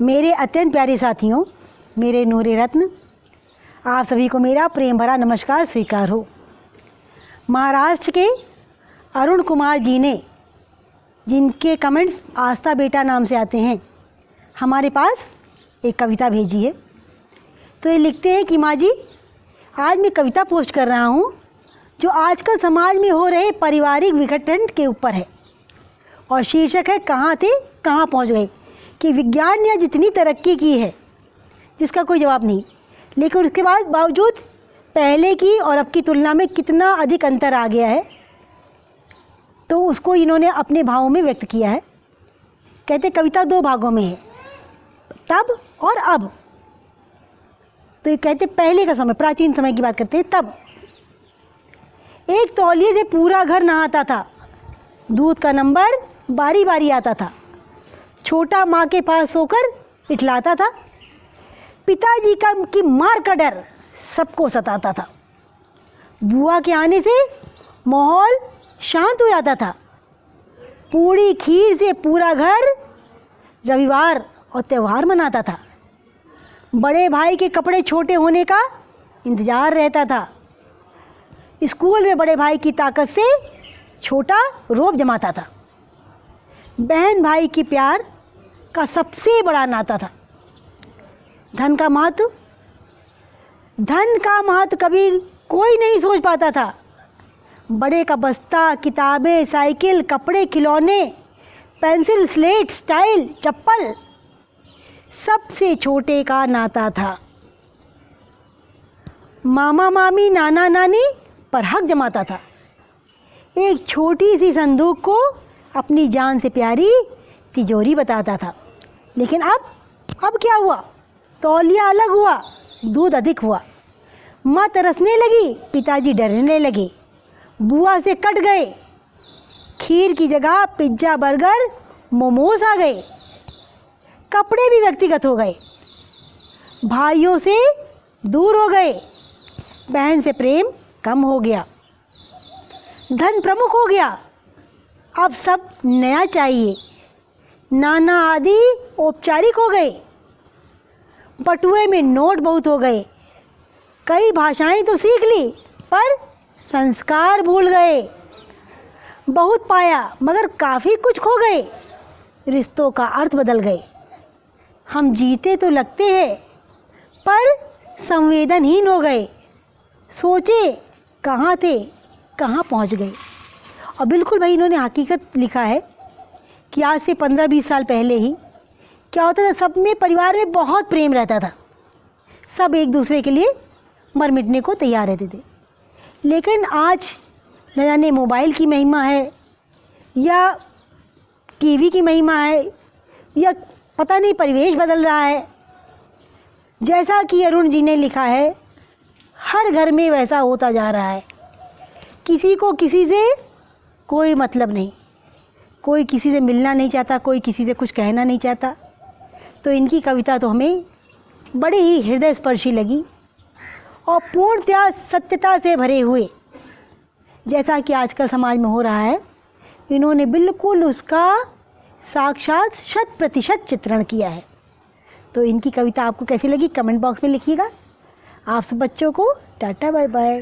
मेरे अत्यंत प्यारे साथियों, मेरे नूरे रत्न, आप सभी को मेरा प्रेम भरा नमस्कार स्वीकार हो। महाराष्ट्र के अरुण कुमार जी ने, जिनके कमेंट्स आस्था बेटा नाम से आते हैं, हमारे पास एक कविता भेजी है। तो ये लिखते हैं कि माँ जी, आज मैं कविता पोस्ट कर रहा हूँ जो आजकल समाज में हो रहे पारिवारिक विघटन के ऊपर है, और शीर्षक है कहाँ थे कहाँ पहुँच गए। कि विज्ञान ने जितनी तरक्की की है जिसका कोई जवाब नहीं, लेकिन उसके बावजूद पहले की और अब की तुलना में कितना अधिक अंतर आ गया है। तो उसको इन्होंने अपने भावों में व्यक्त किया है। कहते कविता दो भागों में है, तब और अब। तो ये कहते पहले का समय, प्राचीन समय की बात करते हैं। तब एक तौलिए से पूरा घर नहाता था, दूध का नंबर बारी बारी आता था, छोटा माँ के पास सोकर इठलाता था, पिताजी की मार का डर सबको सताता था, बुआ के आने से माहौल शांत हो जाता था, पूरी खीर से पूरा घर रविवार और त्यौहार मनाता था, बड़े भाई के कपड़े छोटे होने का इंतज़ार रहता था, स्कूल में बड़े भाई की ताकत से छोटा रोब जमाता था, बहन भाई की प्यार का सबसे बड़ा नाता था। धन का महत्व कभी कोई नहीं सोच पाता था। बड़े का बस्ता, किताबें, साइकिल, कपड़े, खिलौने, पेंसिल, स्लेट, स्टाइल, चप्पल, सबसे छोटे का नाता था। मामा मामी, नाना नानी पर हक जमाता था। एक छोटी सी संदूक को अपनी जान से प्यारी तिजोरी बताता था। लेकिन अब क्या हुआ? तौलिया अलग हुआ, दूध अधिक हुआ, माँ तरसने लगी, पिताजी डरने लगे, बुआ से कट गए, खीर की जगह पिज्ज़ा, बर्गर, मोमोज आ गए, कपड़े भी व्यक्तिगत हो गए, भाइयों से दूर हो गए, बहन से प्रेम कम हो गया, धन प्रमुख हो गया, अब सब नया चाहिए, नाना आदि औपचारिक हो गए, बटुए में नोट बहुत हो गए, कई भाषाएं तो सीख ली पर संस्कार भूल गए, बहुत पाया मगर काफ़ी कुछ खो गए, रिश्तों का अर्थ बदल गए, हम जीते तो लगते हैं पर संवेदनहीन हो गए, सोचे कहाँ थे कहाँ पहुँच गए। और बिल्कुल भाई इन्होंने हकीकत लिखा है कि आज से 15-20 साल पहले ही क्या होता था, सब में परिवार में बहुत प्रेम रहता था, सब एक दूसरे के लिए मर मिटने को तैयार रहते थे। लेकिन आज न जाने मोबाइल की महिमा है या टीवी की महिमा है या पता नहीं परिवेश बदल रहा है। जैसा कि अरुण जी ने लिखा है, हर घर में वैसा होता जा रहा है, किसी को किसी से कोई मतलब नहीं, कोई किसी से मिलना नहीं चाहता, कोई किसी से कुछ कहना नहीं चाहता। तो इनकी कविता तो हमें बड़ी ही हृदय स्पर्शी लगी और पूर्णतया सत्यता से भरे हुए, जैसा कि आजकल समाज में हो रहा है, इन्होंने बिल्कुल उसका साक्षात 100% चित्रण किया है। तो इनकी कविता आपको कैसी लगी कमेंट बॉक्स में लिखिएगा। आप सब बच्चों को टाटा बाय बाय।